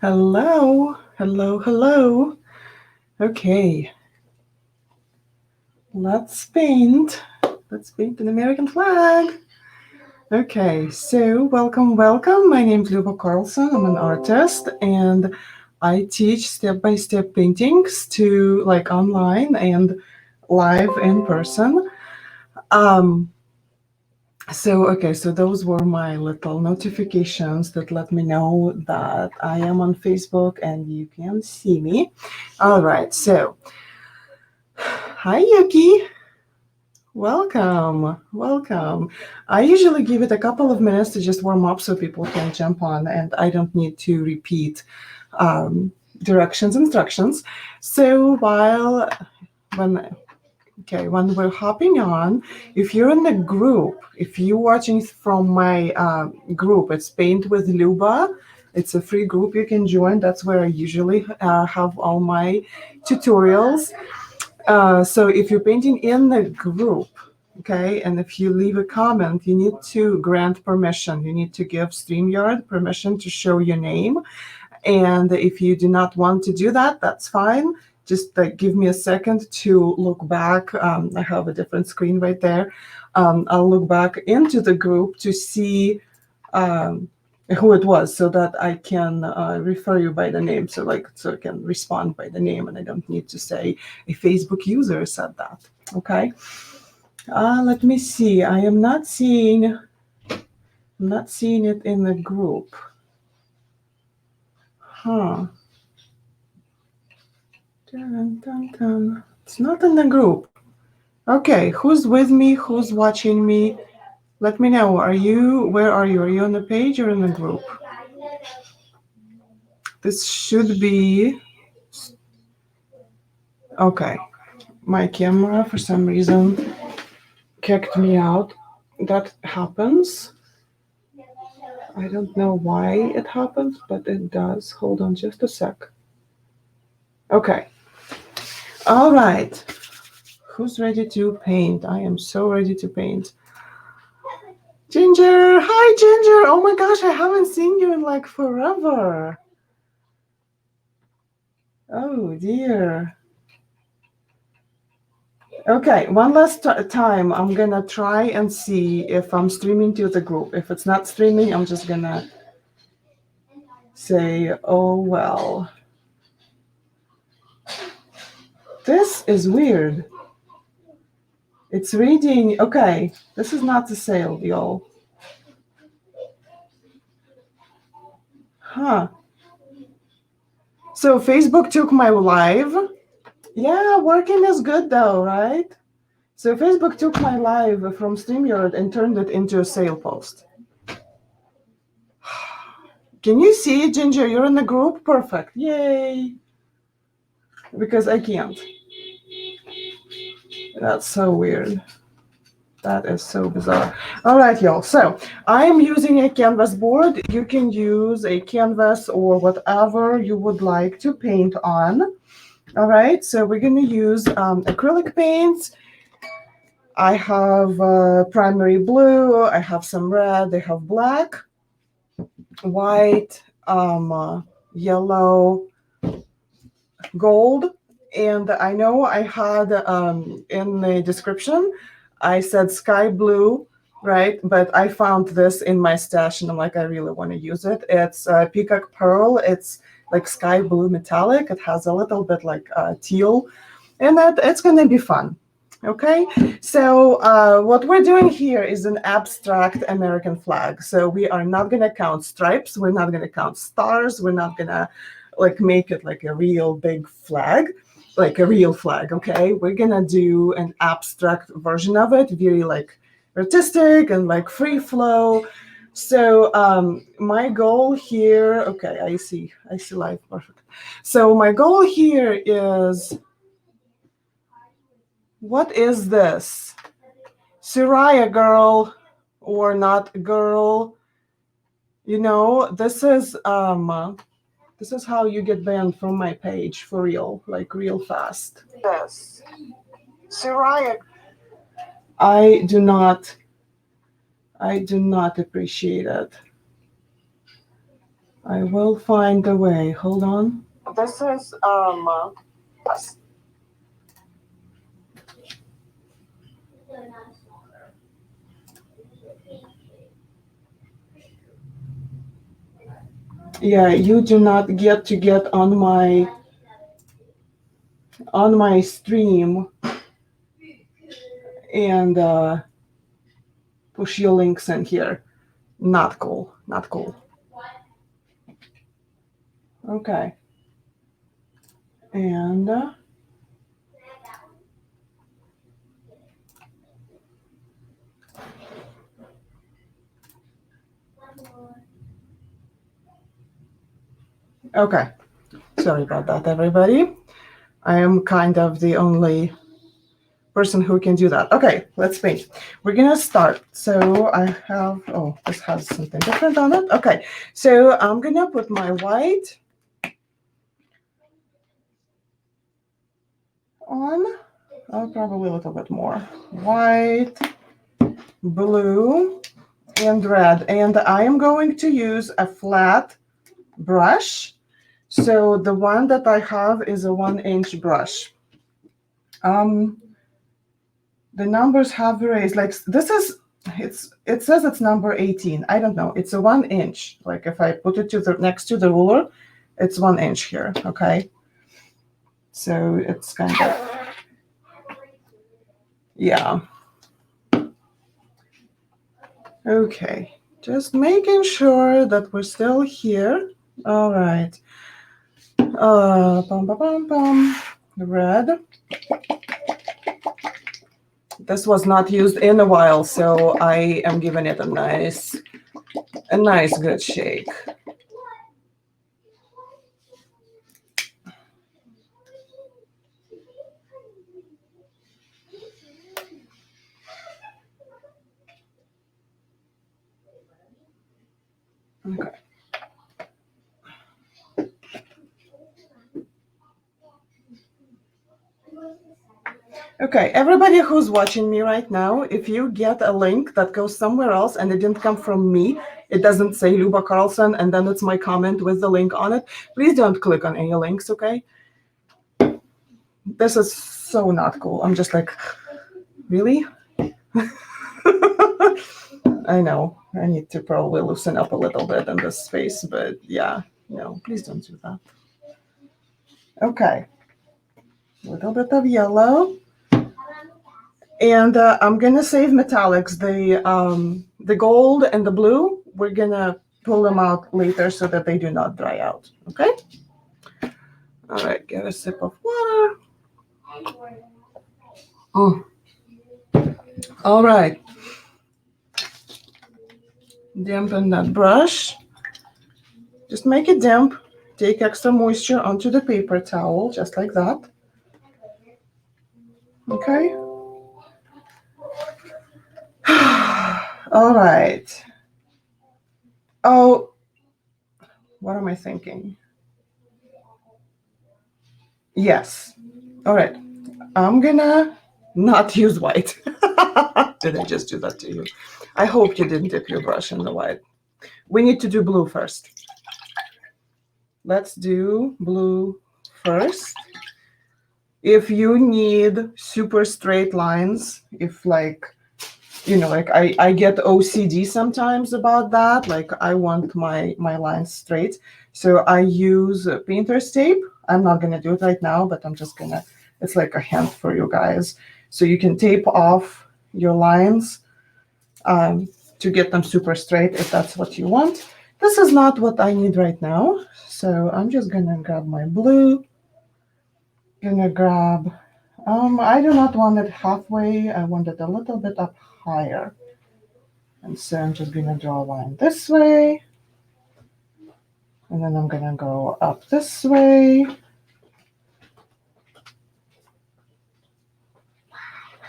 Hello, hello, hello. Okay, let's paint. Let's paint an American flag. Okay, so welcome, welcome. My name is Luba Carlson. I'm an artist and I teach step-by-step paintings to like online and live in person. Um, so those were my little notifications that let me know that I am on Facebook and you can see me. All right, so hi Yuki, welcome, welcome. I usually give it a couple of minutes to just warm up so people can jump on and I don't need to repeat um, instructions. So when when we're hopping on, if you're in the group, if you're watching from my group, it's Paint with Luba. It's a free group you can join. That's where I usually have all my tutorials. So if you're painting in the group, okay, and if you leave a comment, you need to grant permission. You need to give StreamYard permission to show your name. And if you do not want to do that, that's fine. Just give me a second to look back. I have a different screen right there. I'll look back into the group to see who it was so that I can refer you by the name. So I can respond by the name and I don't need to say a Facebook user said that. Okay. Let me see. I'm not seeing it in the group. Huh. Dun, dun, dun. It's not in the group. Okay, who's with me? Who's watching me? Let me know. Where are you? Are you on the page or in the group? This should be, okay. My camera, for some reason, kicked me out. That happens. I don't know why it happens, but it does. Hold on just a sec. Okay. All right. Who's ready to paint? I am so ready to paint. Ginger, hi Ginger. Oh my gosh, I haven't seen you in like forever. Oh dear. Okay, one last time. I'm gonna try and see if I'm streaming to the group. If it's not streaming, I'm just gonna say, oh well. This is weird. It's reading, okay, this is not the sale, y'all. Huh. So Facebook took my live. Yeah, working is good though, right? So Facebook took my live from StreamYard and turned it into a sale post. Can you see, Ginger? You're in the group? Perfect. Yay. Because I can't. That's so weird. That is so bizarre. All right, y'all. So I'm using a canvas board. You can use a canvas or whatever you would like to paint on. All right, so we're going to use acrylic paints. I have primary blue. I have some red. I have black, white, yellow, gold. And I know I had in the description, I said sky blue, right? But I found this in my stash and I'm like, I really want to use it. It's peacock pearl. It's like sky blue metallic. It has a little bit like teal in it. It's going to be fun. Okay, so what we're doing here is an abstract American flag. So we are not going to count stripes. We're not going to count stars. We're not going to like make it like a real big flag, like a real flag. Okay, we're going to do an abstract version of it, very like artistic and like free flow. So my goal here, okay, I see live, perfect. So my goal here is, what is this? Soraya girl or not girl? You know, this is how you get banned from my page for real, like real fast. Yes. Soraya. I do not appreciate it. I will find a way. Hold on. This is yeah, you do not get to get on my stream and push your links in here. Not cool. Not cool. Okay. And okay. Sorry about that, everybody. I am kind of the only person who can do that. Okay, let's paint. We're gonna start. So I have, oh, this has something different on it. Okay, so I'm gonna put my white on, probably a little bit more. White, blue, and red. And I am going to use a flat brush. So the one that I have is a 1-inch brush. The numbers have erased. Like this is, it says it's number 18. I don't know. It's a 1-inch. Like if I put it to the next to the ruler, it's 1 inch here. Okay. So it's kind of, yeah. Okay. Just making sure that we're still here. All right. Bum, bum, bum, bum. Red. This was not used in a while, so I am giving it a nice good shake. Okay. Okay, everybody who's watching me right now, if you get a link that goes somewhere else and it didn't come from me, it doesn't say Luba Carlson, and then it's my comment with the link on it, please don't click on any links, okay? This is so not cool. I'm just like, really? I know, I need to probably loosen up a little bit in this space, but yeah, no, please don't do that. Okay, a little bit of yellow. And I'm gonna save metallics. The gold and the blue, we're gonna pull them out later so that they do not dry out. Okay. All right. Get a sip of water. Oh. All right. Dampen that brush. Just make it damp. Take extra moisture onto the paper towel, just like that. Okay. All right. Oh, what am I thinking? Yes. All right. I'm gonna not use white. Did I just do that to you? I hope you didn't dip your brush in the white. We need to do blue first. Let's do blue first. If you need super straight lines, if like, like I get OCD sometimes about that, like I want my lines straight. So I use painter's tape. I'm not gonna do it right now, but I'm just gonna, it's like a hint for you guys. So you can tape off your lines to get them super straight if that's what you want. This is not what I need right now. So I'm just gonna grab my blue. Gonna grab, I do not want it halfway. I want it a little bit up higher. And so I'm just gonna draw a line this way. And then I'm gonna go up this way.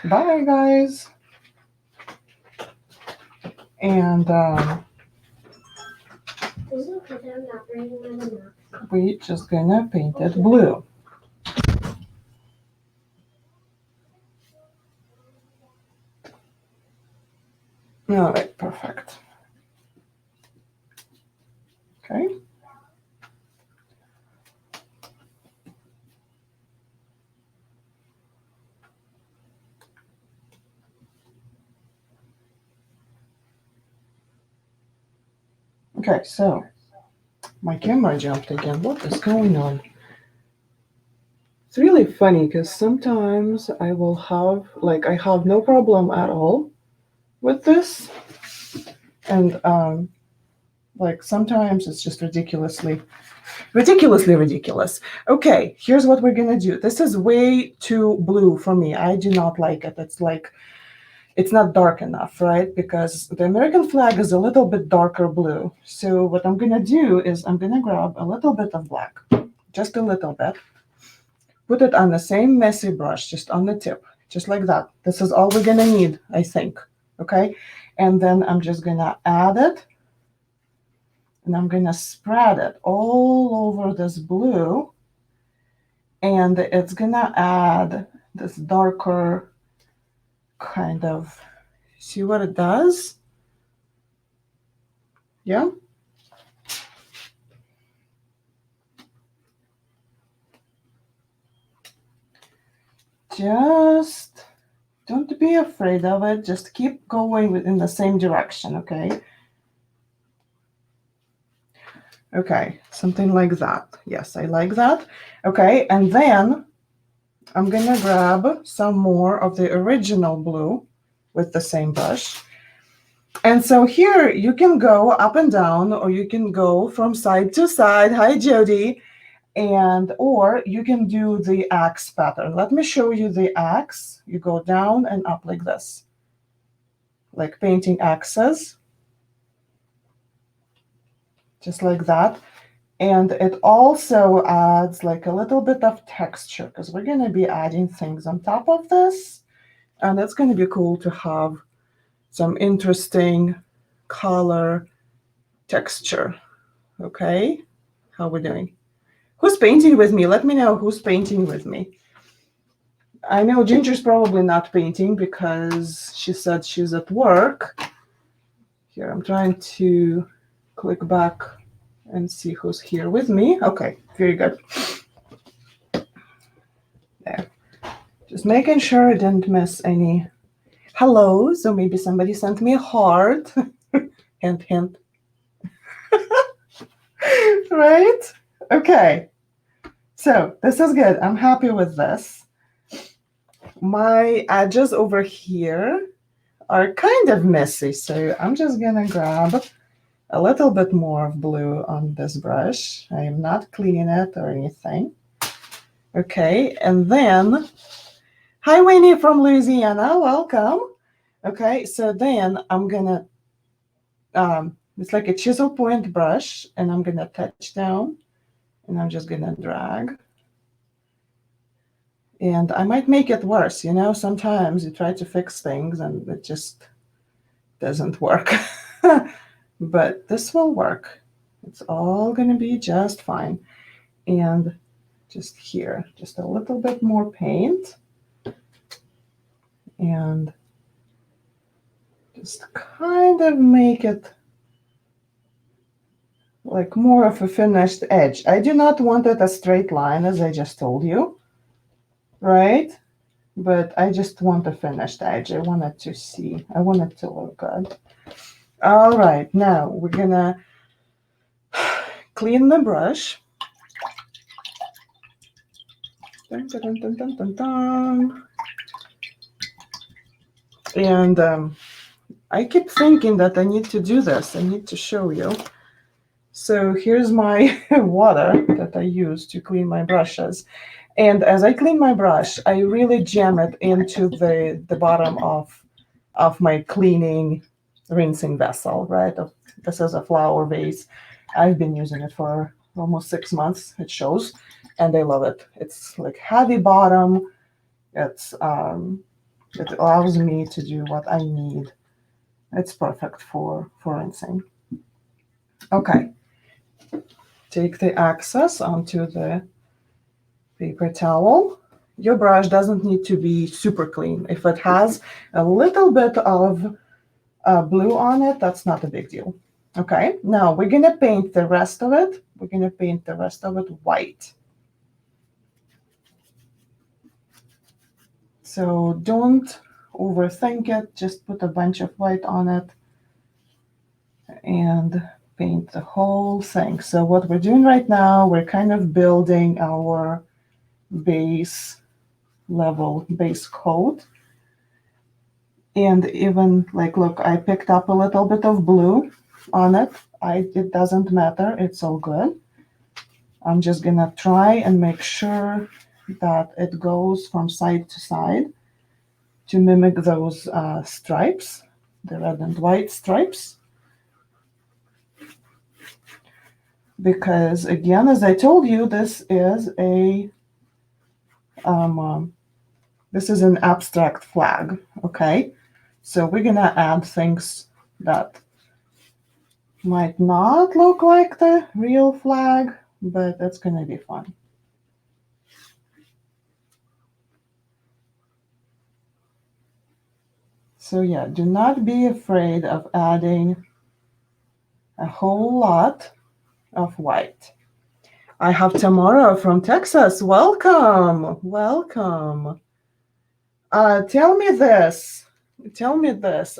Bye, guys. And we just gonna paint it blue. All right, perfect. Okay. Okay, so my camera jumped again. What is going on? It's really funny because sometimes I will have, like, I have no problem at all with this. And, like, sometimes it's just ridiculously ridiculous. Okay, here's what we're gonna do. This is way too blue for me. I do not like it. It's like, it's not dark enough, right? Because the American flag is a little bit darker blue. So what I'm gonna do is I'm gonna grab a little bit of black, just a little bit, put it on the same messy brush, just on the tip, just like that. This is all we're gonna need, I think, okay? And then I'm just gonna add it, and I'm gonna spread it all over this blue, and it's gonna add this darker kind of, see what it does? Yeah? Just don't be afraid of it. Just keep going in the same direction, okay? Okay, something like that. Yes, I like that. Okay, and then I'm gonna grab some more of the original blue with the same brush. And so here you can go up and down, or you can go from side to side. Hi, Jody. And or you can do the axe pattern. Let me show you the axe. You go down and up like this, like painting axes, just like that. And it also adds like a little bit of texture, because we're going to be adding things on top of this, and it's going to be cool to have some interesting color texture. Okay, how we doing? Who's painting with me? Let me know who's painting with me. I know Ginger's probably not painting because she said she's at work. Here, I'm trying to click back and see who's here with me. Okay, very good. There. Just making sure I didn't miss any hello. So maybe somebody sent me a heart. Hint, hint. Right? Okay. So this is good. I'm happy with this. My edges over here are kind of messy, so I'm just gonna grab a little bit more of blue on this brush. I am not cleaning it or anything. Okay, and then, hi Winnie from Louisiana, welcome. Okay, so then I'm gonna, it's like a chisel point brush, and I'm gonna touch down, and I'm just gonna drag. And I might make it worse, you know, sometimes you try to fix things and it just doesn't work. But this will work. It's all gonna be just fine. And just here, just a little bit more paint. And just kind of make it like more of a finished edge. I do not want it a straight line, as I just told you, right? But I just want a finished edge. I want it to look good. All right, now we're gonna clean the brush. Dun, dun, dun, dun, dun, dun. And I keep thinking that I need to do this. I need to show you. So here's my water that I use to clean my brushes. And as I clean my brush, I really jam it into the bottom of my cleaning rinsing vessel, right? This is a flower vase. I've been using it for almost 6 months. It shows, and I love it. It's like heavy bottom. It allows me to do what I need. It's perfect for rinsing. Okay. Take the excess onto the paper towel. Your brush doesn't need to be super clean. If it has a little bit of blue on it, that's not a big deal. Okay, now we're gonna paint the rest of it. We're gonna paint the rest of it white. So don't overthink it. Just put a bunch of white on it and paint the whole thing. So what we're doing right now, we're kind of building our base level, base coat. And even like, look, I picked up a little bit of blue on it. It doesn't matter, it's all good. I'm just gonna try and make sure that it goes from side to side to mimic those stripes, the red and white stripes. Because again, as I told you, this is an abstract flag, okay? So we're gonna add things that might not look like the real flag, but that's gonna be fun. So yeah, do not be afraid of adding a whole lot of white. I have Tamara from Texas. Welcome, welcome. Tell me this.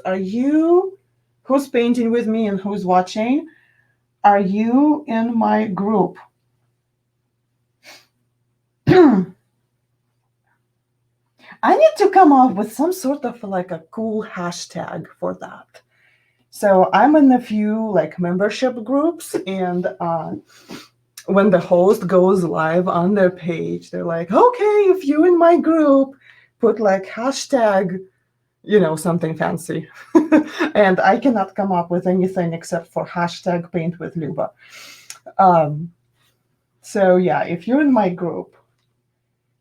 Are you, who's painting with me and who's watching, are you in my group? I need to come up with some sort of like a cool hashtag for that. So I'm in a few like membership groups, and when the host goes live on their page, they're like, okay, if you're in my group, put like hashtag, something fancy. And I cannot come up with anything except for hashtag paint with Luba. So yeah, if you're in my group,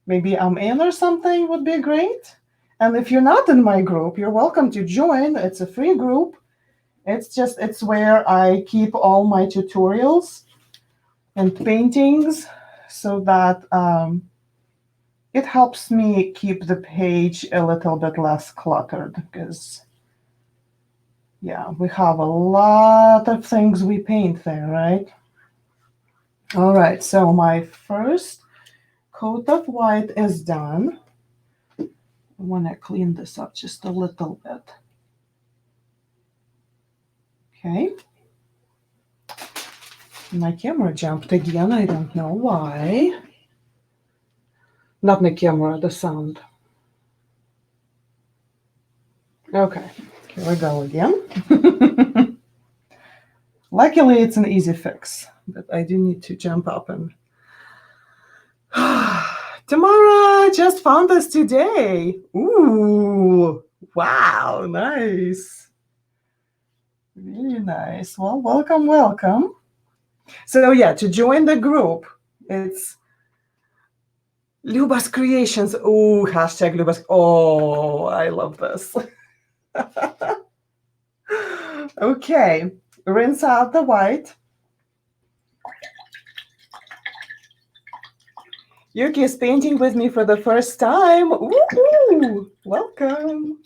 maybe I'm in or something would be great. And if you're not in my group, you're welcome to join. It's a free group. It's where I keep all my tutorials and paintings so that it helps me keep the page a little bit less cluttered, because yeah, we have a lot of things we paint there, right? All right, so my first coat of white is done. I want to clean this up just a little bit. Okay. My camera jumped again. I don't know why. Not my camera, the sound. Okay, here we go again. Luckily, it's an easy fix, but I do need to jump up and... Tamara just found us today. Ooh, wow, nice. Really nice. Well, welcome, welcome. So yeah, to join the group, it's Luba's Creations. Oh, hashtag Luba's. Oh, I love this. Okay, rinse out the white. Yuki is painting with me for the first time. Woohoo! Welcome.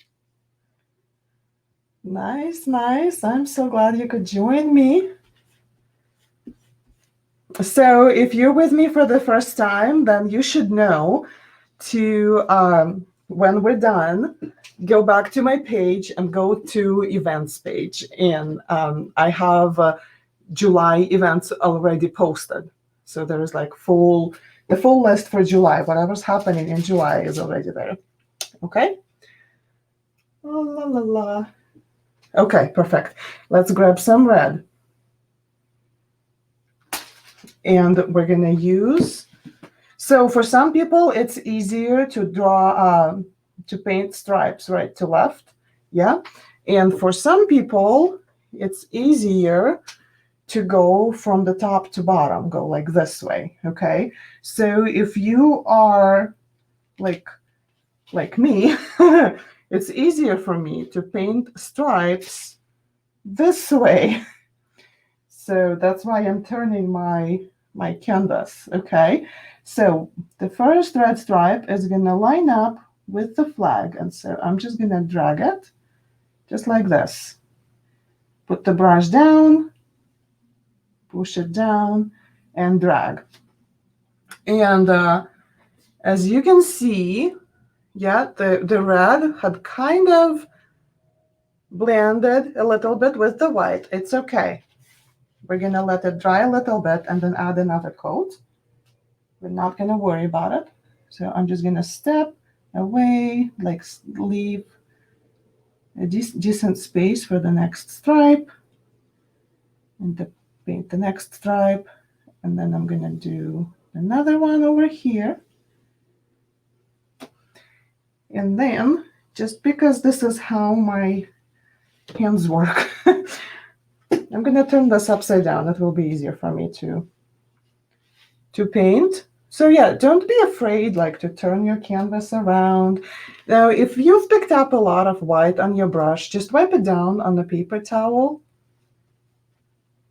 Nice, nice. I'm so glad you could join me. So if you're with me for the first time, then you should know to, when we're done, go back to my page and go to events page. And I have July events already posted. So there is like the full list for July. Whatever's happening in July is already there. Okay? Oh, la, la, la. Okay, perfect. Let's grab some red. And we're going to use... So for some people, it's easier to draw, to paint stripes right to left. Yeah. And for some people, it's easier to go from the top to bottom, go like this way. Okay. So if you are like me, it's easier for me to paint stripes this way. So that's why I'm turning my canvas. Okay. So the first red stripe is going to line up with the flag. And so I'm just going to drag it just like this. Put the brush down, push it down, and drag. And as you can see, yeah, the red had kind of blended a little bit with the white. It's okay. We're going to let it dry a little bit and then add another coat. We're not going to worry about it. So I'm just going to step away, like leave a decent space for the next stripe, and paint the next stripe, and then I'm going to do another one over here. And then, just because this is how my hands work, I'm going to turn this upside down. It will be easier for me to paint. So yeah, don't be afraid like to turn your canvas around. Now, if you've picked up a lot of white on your brush, just wipe it down on a paper towel.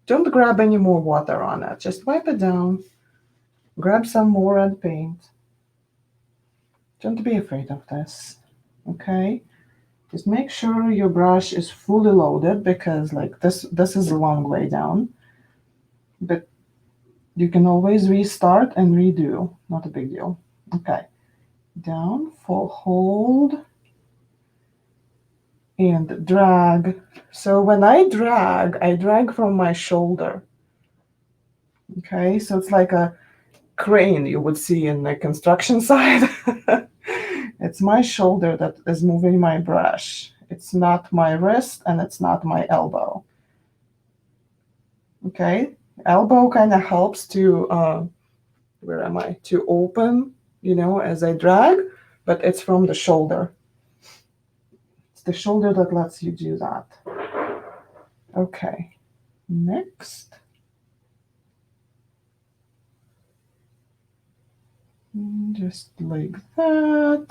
Don't grab any more water on it. Just wipe it down. Grab some more red paint. Don't be afraid of this, okay? Just make sure your brush is fully loaded, because like this is a long way down. But you can always restart and redo. Not a big deal. Okay. Down, full hold, and drag. So when I drag from my shoulder. Okay, so it's like a crane you would see in the construction site. It's my shoulder that is moving my brush. It's not my wrist and it's not my elbow. Okay, elbow kind of helps to, where am I? To open, as I drag, but it's from the shoulder. It's the shoulder that lets you do that. Okay, next. Just like that.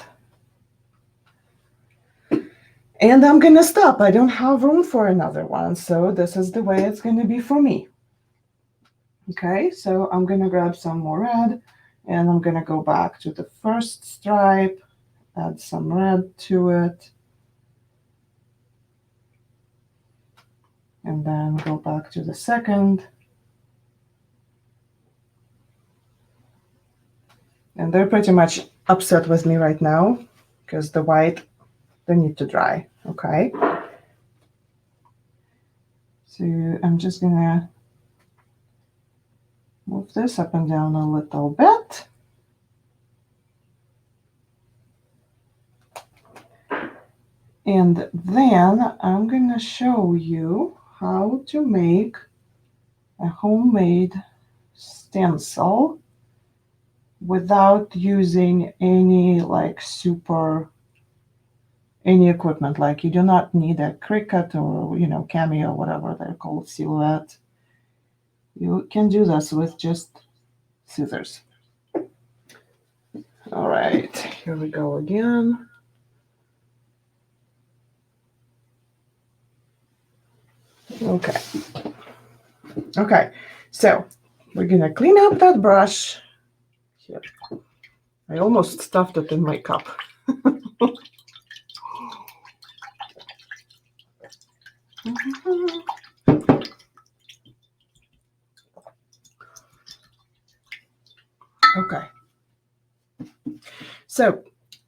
And I'm going to stop. I don't have room for another one, so this is the way it's going to be for me. Okay, so I'm going to grab some more red, and I'm going to go back to the first stripe, add some red to it, and then go back to the second. And they're pretty much upset with me right now, because the white, they need to dry, okay? So I'm just going to move this up and down a little bit. And then I'm going to show you how to make a homemade stencil without using any any equipment. Like, you do not need a Cricut or Cameo, whatever they're called, Silhouette. You can do this with just scissors. All right, here we go again. Okay, so we're gonna clean up that brush. Here, I almost stuffed it in my cup. Okay, so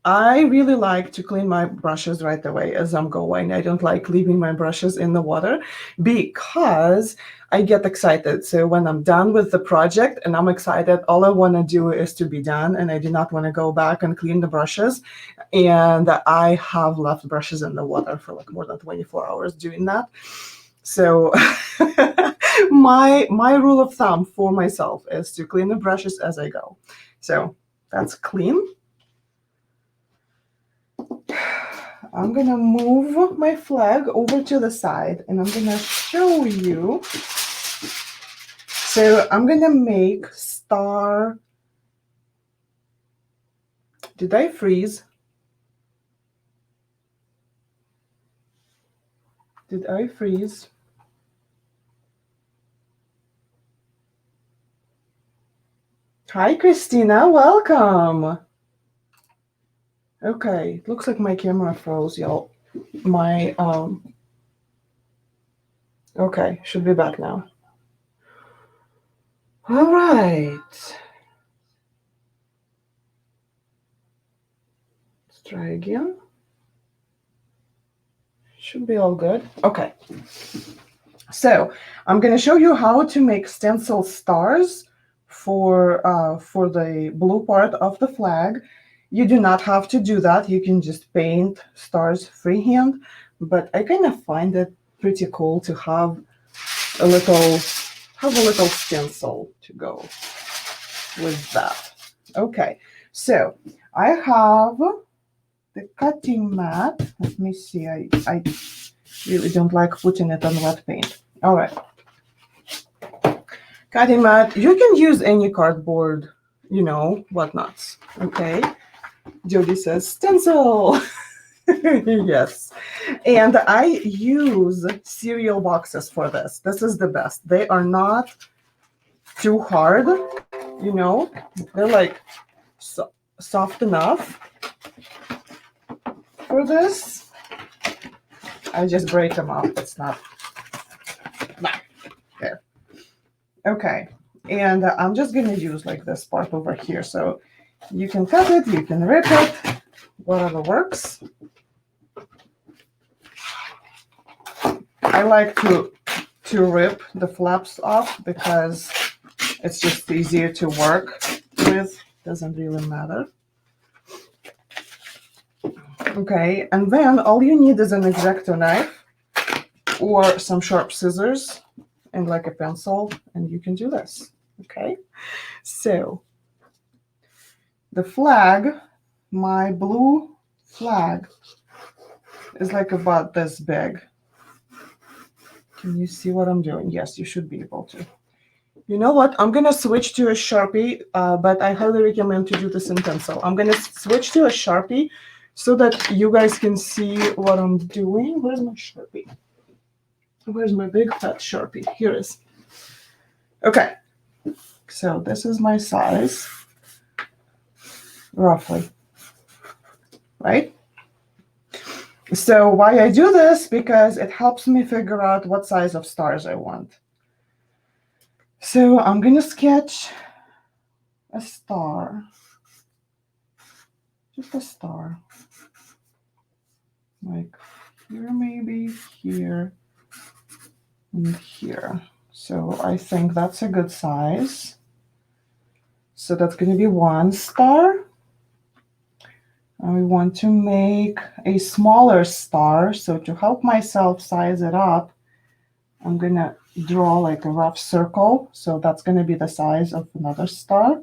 I really like to clean my brushes right away as I'm going. I don't like leaving my brushes in the water because I get excited. So when I'm done with the project and I'm excited, all I want to do is to be done, and I do not want to go back and clean the brushes. And I have left brushes in the water for like more than 24 hours doing that. So my rule of thumb for myself is to clean the brushes as I go. So that's clean. I'm going to move my flag over to the side, and I'm going to show you. So I'm going to make star. Did I freeze? Did I freeze? Hi, Christina. Welcome. Okay, looks like my camera froze, y'all. Okay, should be back now. All right. Let's try again. Should be all good. Okay. So I'm going to show you how to make stencil stars for the blue part of the flag. You do not have to do that. You can just paint stars freehand, but I kind of find it pretty cool to have a little stencil to go with that. Okay, so I have the cutting mat. Let me see. I really don't like putting it on wet paint. All right. Cutting mat. You can use any cardboard, whatnots. Okay. Jody says stencil. Yes. And I use cereal boxes for this. This is the best. They are not too hard, They're like soft enough for this. I just break them up. It's not there. Okay. And I'm just going to use like this part over here. So you can cut it, you can rip it, whatever works. I like to rip the flaps off because it's just easier to work with. Doesn't really matter. Okay, and then all you need is an X-Acto knife or some sharp scissors and like a pencil, and you can do this. Okay, so the flag, my blue flag, is like about this big. Can you see what I'm doing? Yes, you should be able to. You know what? I'm going to switch to a Sharpie, but I highly recommend to do this in pencil. I'm going to switch to a Sharpie so that you guys can see what I'm doing. Where's my Sharpie? Where's my big fat Sharpie? Here it is. Okay. So this is my size, roughly. Right? So why I do this? Because it helps me figure out what size of stars I want. So I'm going to sketch a star. Just a star. Like here, maybe here, and here. So I think that's a good size. So that's going to be one star. And we want to make a smaller star. So to help myself size it up, I'm going to draw like a rough circle. So that's going to be the size of another star.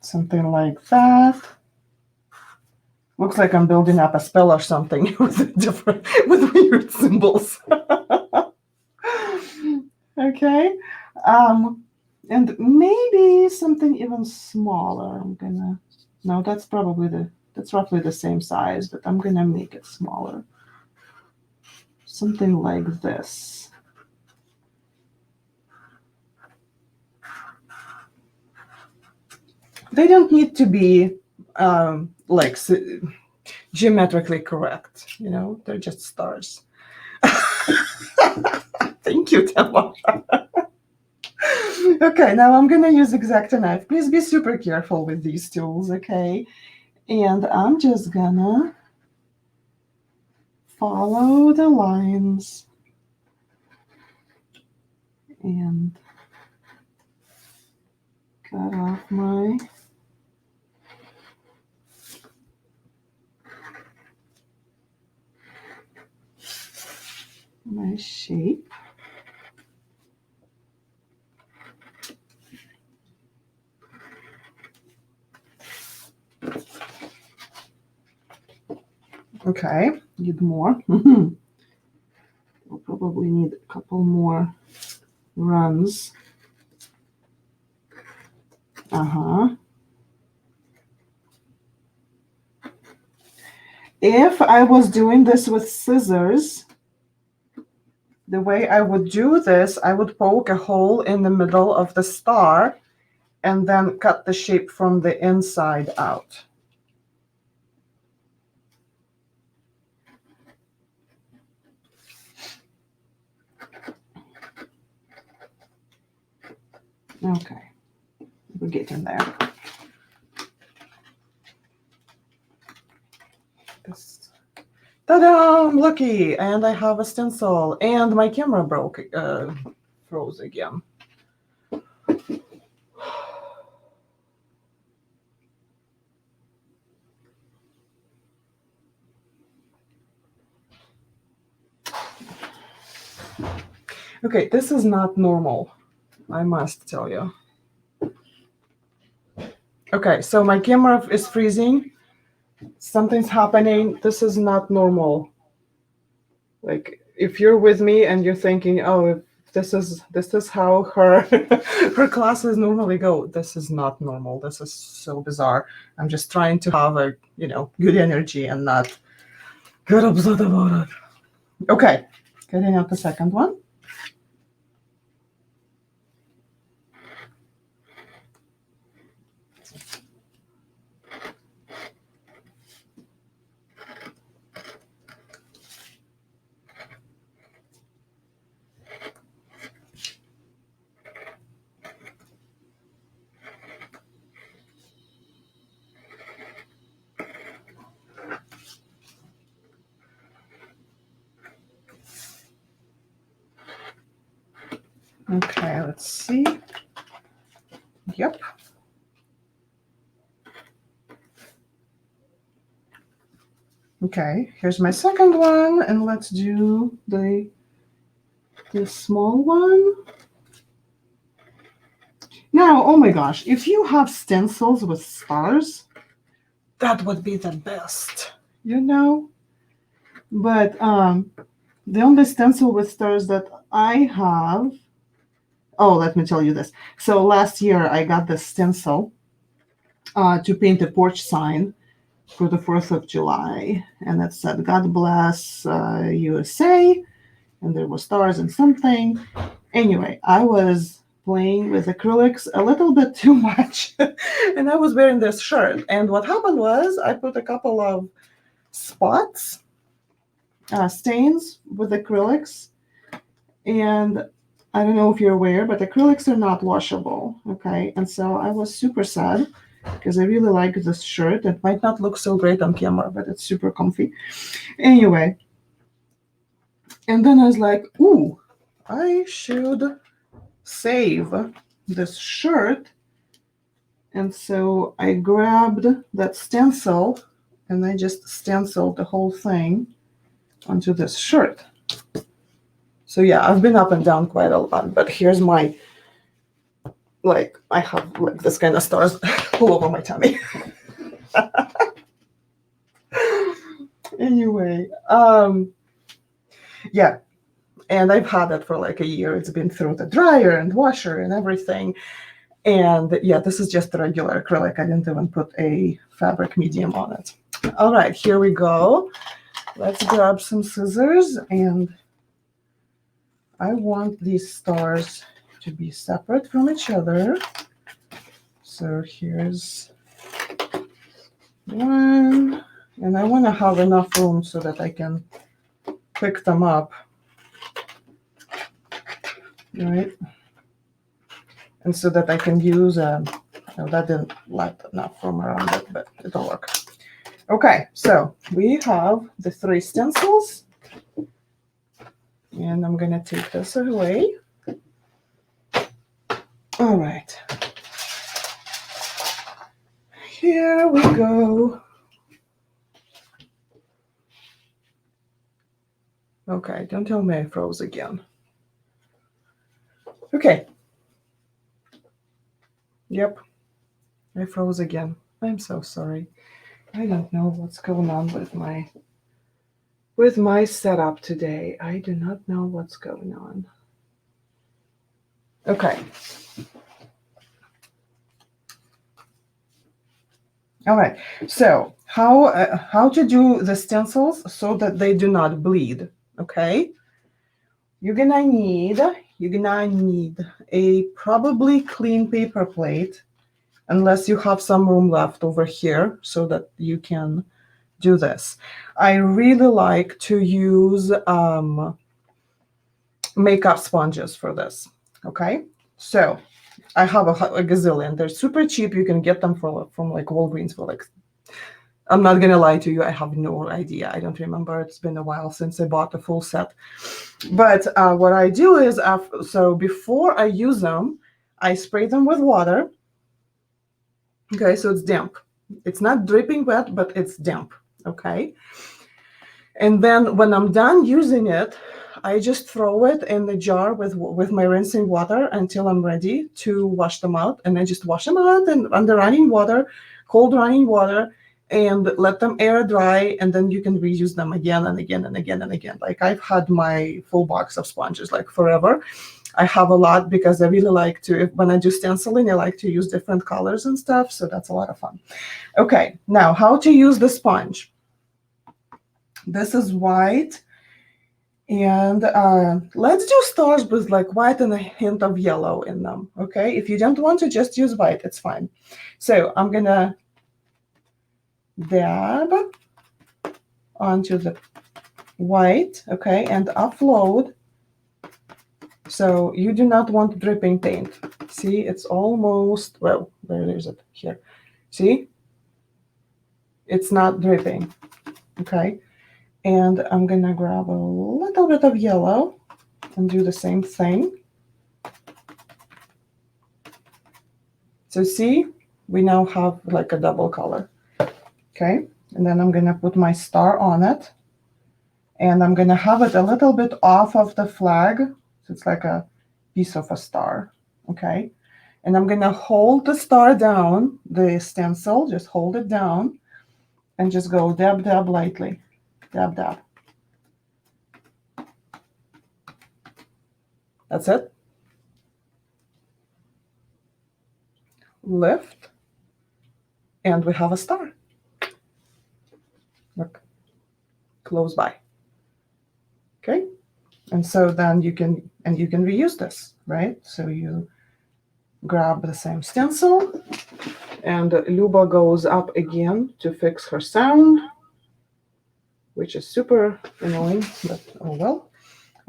Something like that. Looks like I'm building up a spell or something with weird symbols. Okay. And maybe something even smaller. No, that's roughly the same size, but I'm gonna make it smaller. Something like this. They don't need to be like geometrically correct, they're just stars. Thank you, Tamara. Okay, now I'm gonna use X-Acto knife. Please be super careful with these tools, okay? And I'm just gonna follow the lines and cut off my shape. Okay, need more. We'll probably need a couple more runs. If I was doing this with scissors, the way I would do this, I would poke a hole in the middle of the star and then cut the shape from the inside out. Okay, we're getting there. Ta-da! I'm lucky, and I have a stencil, and my camera froze again. Okay, this is not normal, I must tell you. Okay, so my camera is freezing. Something's happening. This is not normal. Like, if you're with me and you're thinking, oh, if this is how her her classes normally go, this is not normal. This is so bizarre. I'm just trying to have a good energy and not get upset about it. Okay, getting out the second one. Okay, let's see. Yep. Okay, here's my second one, and let's do the small one. Now, oh my gosh, if you have stencils with stars, that would be the best, But the only stencil with stars that I have, oh, let me tell you this. So last year I got this stencil to paint a porch sign for the 4th of July. And it said, God bless USA. And there were stars and something. Anyway, I was playing with acrylics a little bit too much. And I was wearing this shirt. And what happened was I put a couple of spots, stains with acrylics. And I don't know if you're aware, but acrylics are not washable. Okay. And so I was super sad because I really like this shirt. It might not look so great on camera, but it's super comfy. Anyway. And then I was like, ooh, I should save this shirt. And so I grabbed that stencil and I just stenciled the whole thing onto this shirt. So yeah, I've been up and down quite a lot, but here's my, I have like this kind of stars all over my tummy. Anyway, yeah. And I've had it for like a year. It's been through the dryer and washer and everything. And yeah, this is just a regular acrylic. I didn't even put a fabric medium on it. All right, here we go. Let's grab some scissors, and I want these stars to be separate from each other. So here's one, and I want to have enough room so that I can pick them up. Right? And so that I can use no, that didn't let enough room around it, but it'll work. Okay, so we have the 3 stencils, and I'm gonna take this away. All right, here we go. Okay, don't tell me I froze again. Okay. Yep, I froze again. I'm so sorry. I don't know what's going on with my setup today. I do not know what's going on. Okay. All right. So how to do the stencils so that they do not bleed? Okay. You're gonna need a probably clean paper plate, unless you have some room left over here so that you can do this. I really like to use makeup sponges for this. Okay, so I have a gazillion. They're super cheap. You can get them from like Walgreens for like I'm not gonna lie to you, I have no idea. I don't remember. It's been a while since I bought the full set. But what I do is, so before I use them, I spray them with water. Okay, so it's damp. It's not dripping wet, but it's damp. Okay. And then when I'm done using it, I just throw it in the jar with my rinsing water until I'm ready to wash them out. And I just wash them out and under running water, cold running water, and let them air dry. And then you can reuse them again and again and again and again. Like I've had my full box of sponges like forever. I have a lot because I really like to, when I do stenciling, I like to use different colors and stuff. So that's a lot of fun. Okay, now how to use the sponge. This is white. And let's do stars with like white and a hint of yellow in them. Okay, if you don't want to just use white, it's fine. So I'm gonna dab onto the white, okay, and offload. So you do not want dripping paint. See, it's almost, well, where is it? Here. See? It's not dripping. Okay. And I'm going to grab a little bit of yellow and do the same thing. So see, we now have like a double color. Okay. And then I'm going to put my star on it. And I'm going to have it a little bit off of the flag. So it's like a piece of a star. Okay. And I'm going to hold the star down, the stencil, just hold it down and just go dab, dab lightly. Dab, dab. That's it. Lift. And we have a star. Look. Close by. Okay. And so then you can reuse this, right? So you grab the same stencil and Luba goes up again to fix her sound, which is super annoying, but oh well.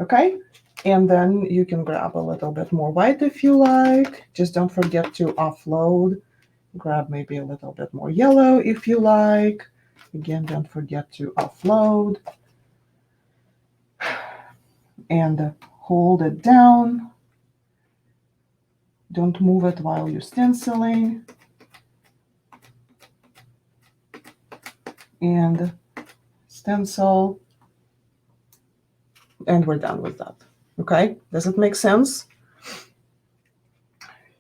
Okay. And then you can grab a little bit more white if you like. Just don't forget to offload. Grab maybe a little bit more yellow if you like. Again, don't forget to offload. And hold it down. Don't move it while you're stenciling. And stencil. And we're done with that. Okay, does it make sense?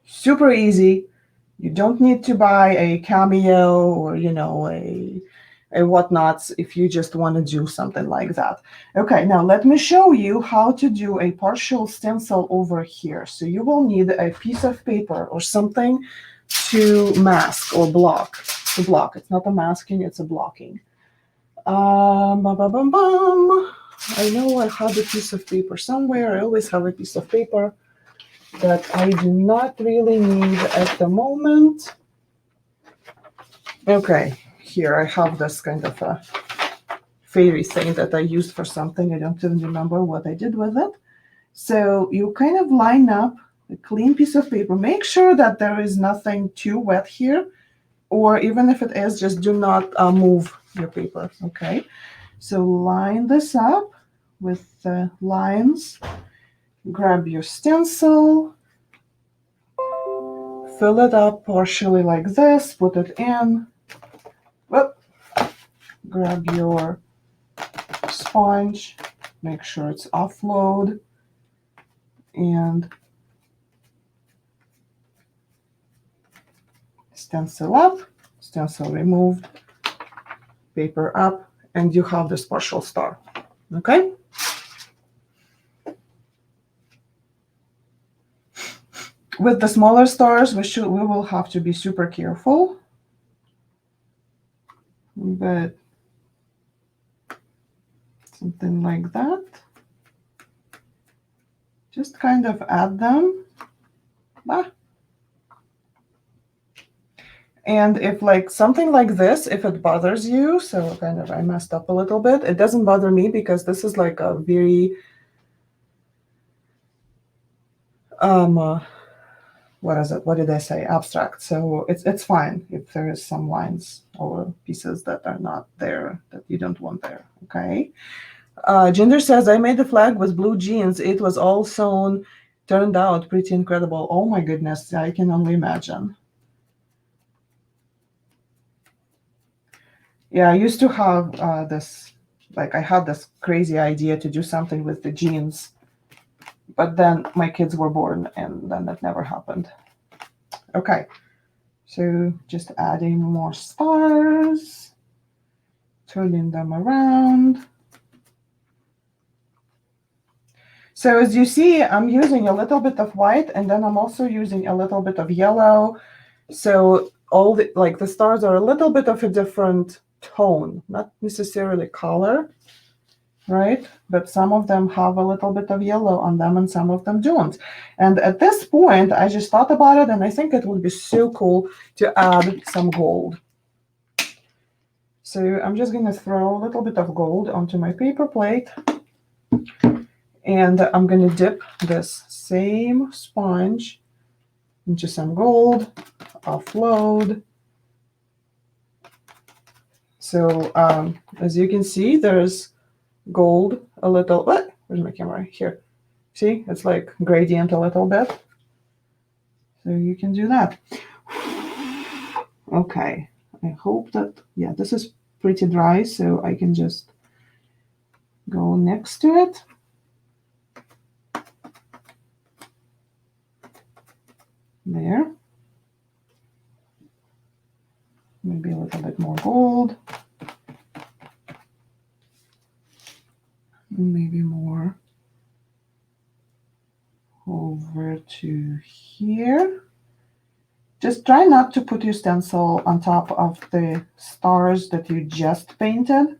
Super easy. You don't need to buy a Cameo or, a whatnots if you just want to do something like that. Okay, now let me show you how to do a partial stencil over here. So you will need a piece of paper or something to mask or block. To block. It's not a masking, it's a blocking. I know I have a piece of paper somewhere. I always have a piece of paper that I do not really need at the moment. Okay, here I have this kind of a fairy thing that I used for something. I don't even remember what I did with it. So you kind of line up a clean piece of paper. Make sure that there is nothing too wet here, or even if it is, just do not move your paper, okay? So line this up with the lines. Grab your stencil, fill it up partially like this, put it in. Whoop. Grab your sponge, make sure it's offload, and stencil up, stencil removed, paper up, and you have this partial star. Okay? With the smaller stars, we will have to be super careful. But something like that. Just kind of add them. And if like something like this, if it bothers you, so kind of I messed up a little bit, it doesn't bother me because this is like a very what is it? What did I say? Abstract. So it's fine if there is some lines or pieces that are not there that you don't want there. Okay. Ginger says, I made the flag with blue jeans. It was all sewn. Turned out pretty incredible. Oh my goodness, I can only imagine. Yeah, I used to have this, like I had this crazy idea to do something with the jeans, but then my kids were born and then that never happened. Okay, so just adding more stars, turning them around. So as you see, I'm using a little bit of white and then I'm also using a little bit of yellow. So all the, like the stars are a little bit of a different tone, not necessarily color, right? But some of them have a little bit of yellow on them and some of them don't. And at this point, I just thought about it and I think it would be so cool to add some gold. So I'm just going to throw a little bit of gold onto my paper plate. And I'm going to dip this same sponge into some gold, offload. So as you can see, there's gold a little. What? Where's my camera? Here. See, it's like gradient a little bit. So you can do that. Okay. I hope that, yeah, this is pretty dry, so I can just go next to it. There. Maybe a little bit more gold. Maybe more over to here. Just try not to put your stencil on top of the stars that you just painted,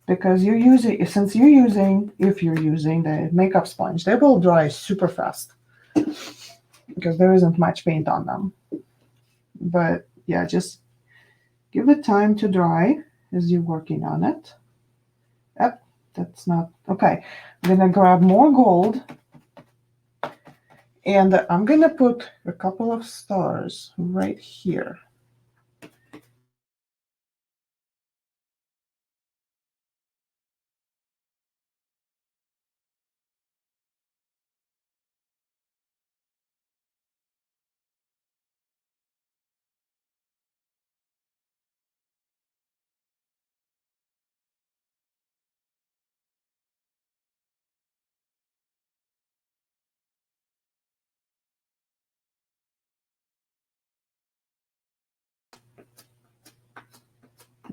because you're using, if you're using the makeup sponge, they will dry super fast because there isn't much paint on them. But yeah, just give it time to dry as you're working on it. Yep, that's not okay. I'm gonna grab more gold and I'm gonna put a couple of stars right here.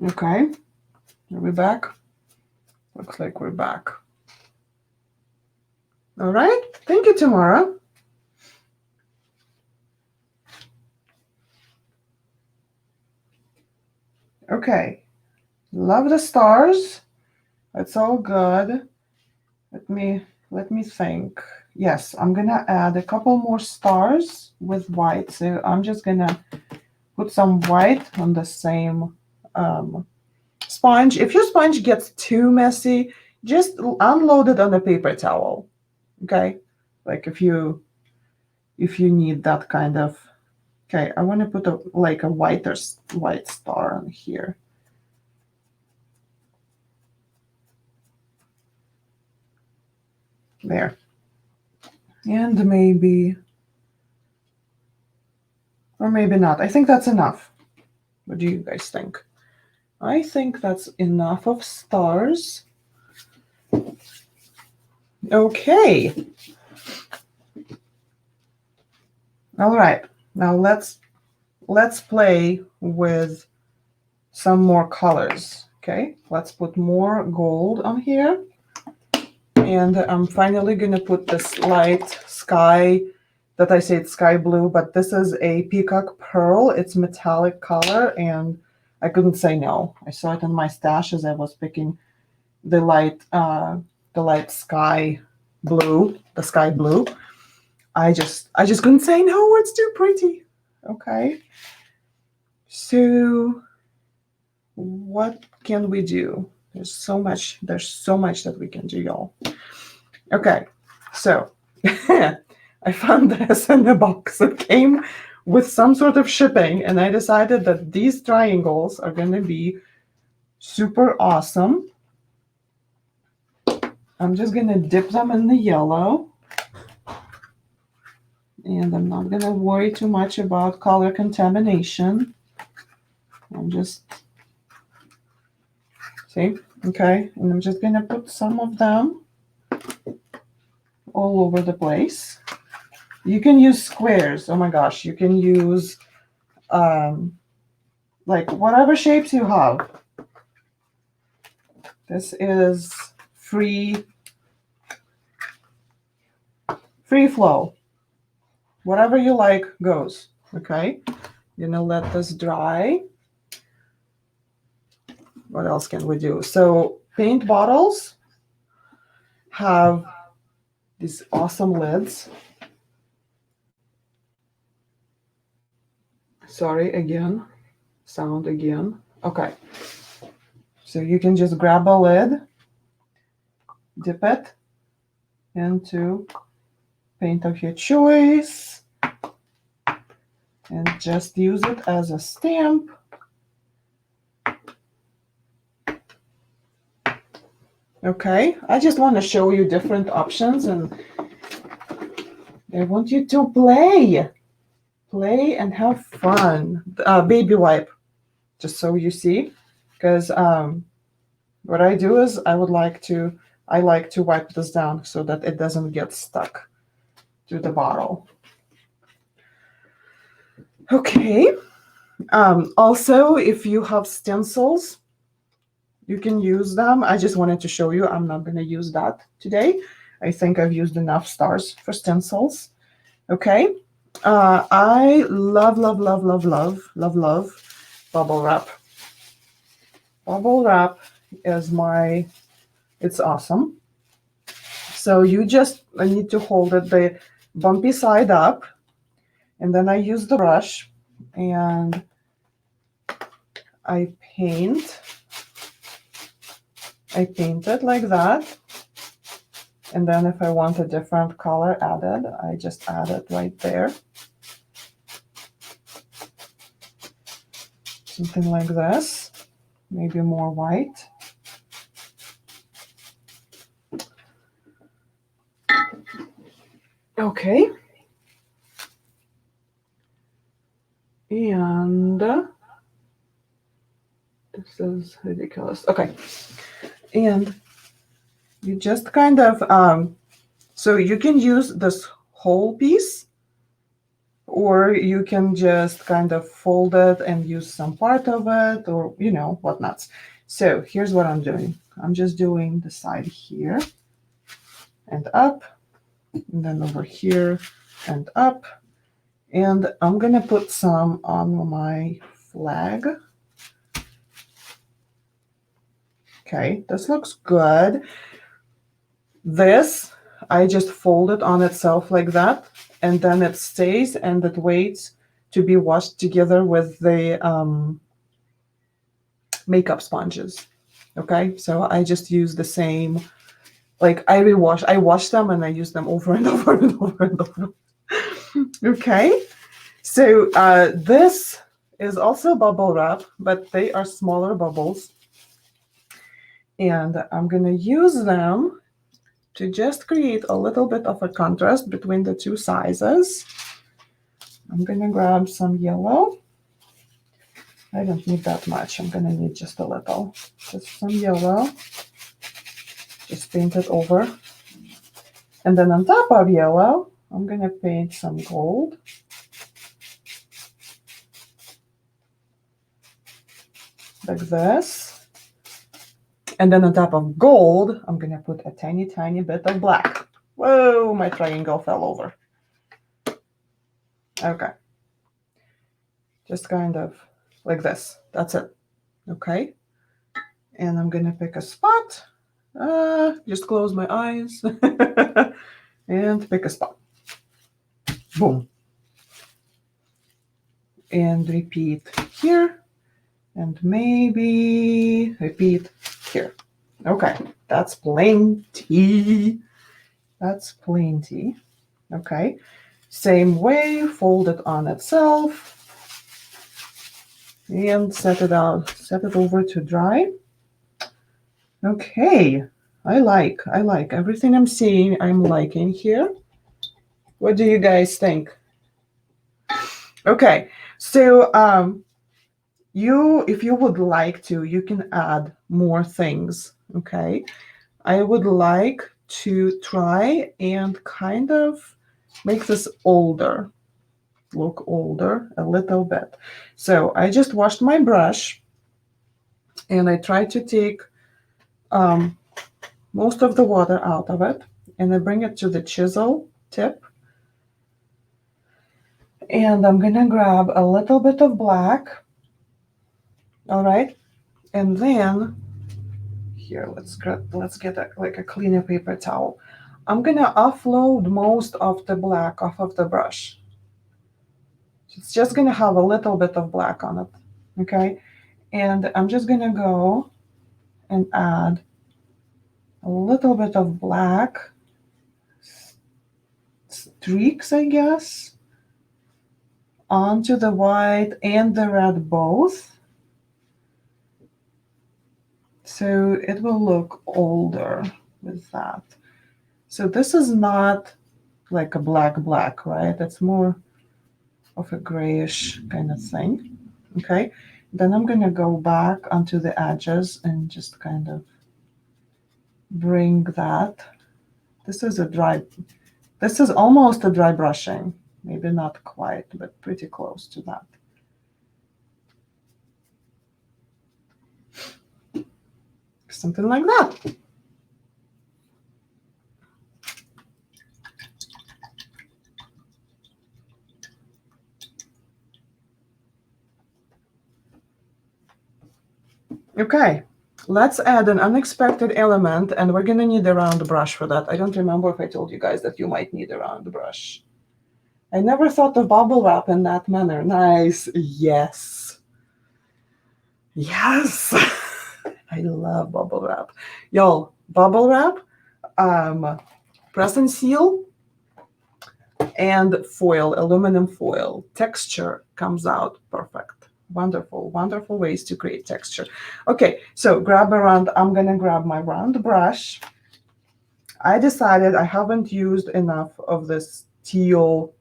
Okay, are we back? Looks like we're back. All right, thank you, Tamara. Okay, love the stars. It's all good. Let me think. Yes, I'm gonna add a couple more stars with white. So I'm just gonna put some white on the same sponge. If your sponge gets too messy, just unload it on a paper towel. Okay, like if you need that kind of. Okay, I want to put a white star on here. There. And maybe, or maybe not. I think that's enough. What do you guys think? I think that's enough of stars. Okay. All right. Now let's play with some more colors. Okay. Let's put more gold on here. And I'm finally going to put this light sky that I say it's sky blue, but this is a peacock pearl. It's metallic color, and I couldn't say no. I saw it in my stash as I was picking the light sky blue, the sky blue. I just couldn't say no. It's too pretty. Okay. So what can we do? There's so much that we can do, y'all. Okay, so I found this in a box. It came with some sort of shipping, and I decided that these triangles are going to be super awesome. I'm just going to dip them in the yellow. And I'm not going to worry too much about color contamination. I'm just, see, okay, and I'm just going to put some of them all over the place. You can use squares. Oh my gosh, you can use like whatever shapes you have. This is free flow. Whatever you like goes. Okay, I'm gonna let this dry. What else can we do? So paint bottles have these awesome lids. Sorry, again, sound again. Okay, so you can just grab a lid, dip it into paint of your choice, and just use it as a stamp. Okay, I just want to show you different options, and I want you to play and have fun. Baby wipe, just so you see, because what I do is I like to wipe this down so that it doesn't get stuck to the bottle. Okay. Also, if you have stencils, you can use them. I just wanted to show you. I'm not going to use that today. I think I've used enough stars for stencils. Okay. I love bubble wrap. Bubble wrap is it's awesome. So you just need to hold it the bumpy side up, and then I use the brush and I paint it like that. And then if I want a different color added, I just add it right there. Something like this, maybe more white. Okay. And this is ridiculous. Okay. And you just kind of, so you can use this whole piece, or you can just kind of fold it and use some part of it, or, you know, whatnots. So here's what I'm doing. I'm just doing the side here and up, and then over here and up. And I'm going to put some on my flag. Okay, this looks good. This, I just fold it on itself like that, and then it stays and it waits to be washed together with the makeup sponges. Okay, so I just use the same, like I wash them and I use them over and over and over and over. Okay, so this is also bubble wrap, but they are smaller bubbles. And I'm going to use them to just create a little bit of a contrast between the two sizes. I'm going to grab some yellow. I don't need that much. I'm going to need just a little. Just some yellow. Just paint it over. And then on top of yellow, I'm going to paint some gold. Like this. And then on top of gold, I'm going to put a tiny, tiny bit of black. Whoa, my triangle fell over. Okay. Just kind of like this. That's it. Okay. And I'm going to pick a spot. Just close my eyes. And pick a spot. Boom. And repeat here. And maybe repeat here. Okay, that's plenty. That's plenty. Okay, same way, fold it on itself and set it over to dry. Okay, I like everything I'm seeing. I'm liking here. What do you guys think? Okay, so if you would like to, you can add more things. Okay, I would like to try and kind of make this older, look older a little bit. So I just washed my brush and I tried to take most of the water out of it, and I bring it to the chisel tip. And I'm gonna grab a little bit of black. All right, and then here, let's get like a cleaner paper towel. I'm gonna offload most of the black off of the brush. It's just gonna have a little bit of black on it, okay? And I'm just gonna go and add a little bit of black streaks, I guess, onto the white and the red both. So it will look older with that. So this is not like a black, right? It's more of a grayish kind of thing. Okay. Then I'm going to go back onto the edges and just kind of bring that. This is almost a dry brushing. Maybe not quite, but pretty close to that. Something like that. Okay, let's add an unexpected element, and we're going to need a round brush for that. I don't remember if I told you guys that you might need a round brush. I never thought of bubble wrap in that manner. Nice. Yes. Yes. I love bubble wrap. Y'all, bubble wrap, press and seal, and foil, aluminum foil. Texture comes out perfect. Wonderful, wonderful ways to create texture. Okay, so I'm gonna grab my round brush. I decided I haven't used enough of this teal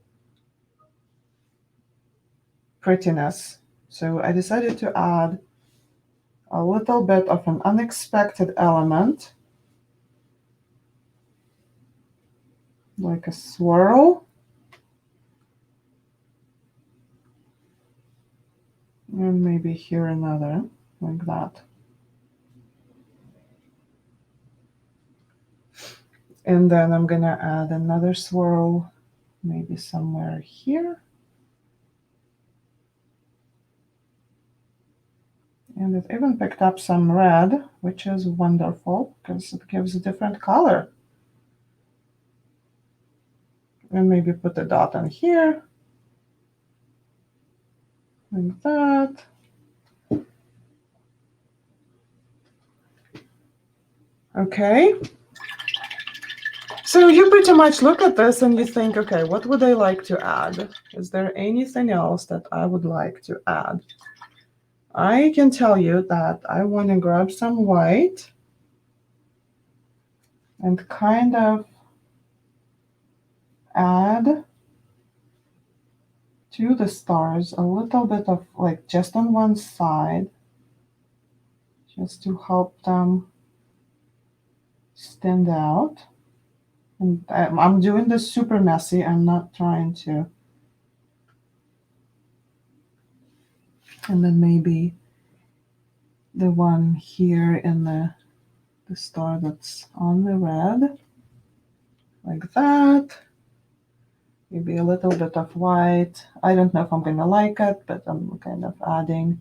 prettiness. So I decided to add a little bit of an unexpected element, like a swirl. And maybe here another, like that. And then I'm gonna add another swirl, maybe somewhere here. And it even picked up some red, which is wonderful because it gives a different color. And maybe put a dot on here, like that. Okay. So you pretty much look at this and you think, okay, what would I like to add? Is there anything else that I would like to add? I can tell you that I want to grab some white and kind of add to the stars a little bit of, like, just on one side, just to help them stand out. And I'm doing this super messy. I'm not trying to. And then maybe the one here in the star that's on the red, like that. Maybe a little bit of white. I don't know if I'm going to like it, but I'm kind of adding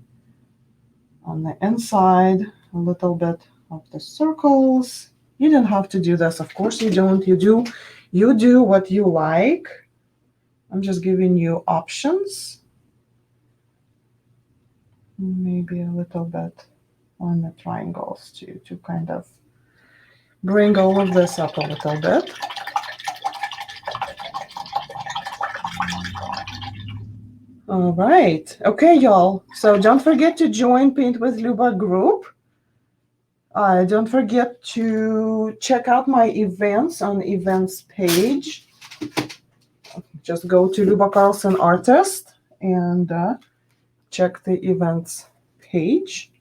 on the inside a little bit of the circles. You don't have to do this. Of course you don't. You do what you like. I'm just giving you options. Maybe a little bit on the triangles to kind of bring all of this up a little bit. All right. Okay, y'all. So don't forget to join Paint with Luba group. Don't forget to check out my events on events page. Just go to Luba Carlson Artist and check the events page.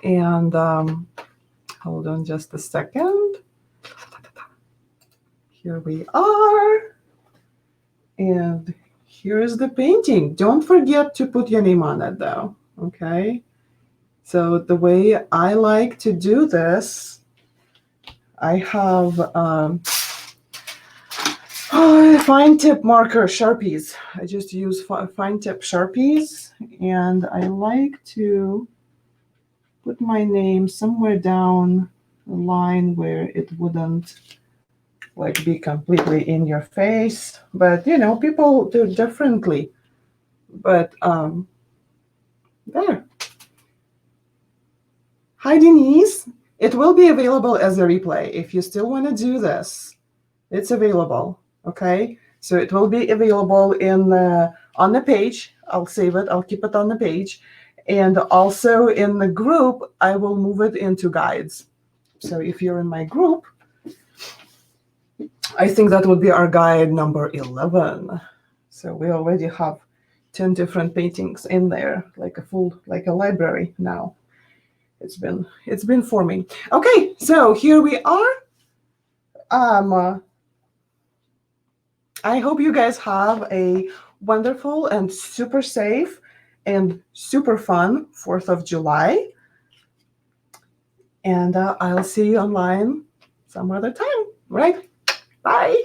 And hold on just a second. Here we are. And here is the painting. Don't forget to put your name on it though, okay? So the way I like to do this, I have fine tip marker Sharpies. I just use fine tip Sharpies, and I like to put my name somewhere down the line where it wouldn't like be completely in your face. But you know, people do differently. But there. Hi Denise. It will be available as a replay if you still want to do this. It's available. Okay, so it will be available in on the page. I'll save it. I'll keep it on the page, and also in the group, I will move it into guides. So if you're in my group, I think that would be our guide number 11. So we already have 10 different paintings in there, like a library now. It's been forming. Okay, so here we are. I hope you guys have a wonderful and super safe and super fun 4th of July. And I'll see you online some other time, right? Bye.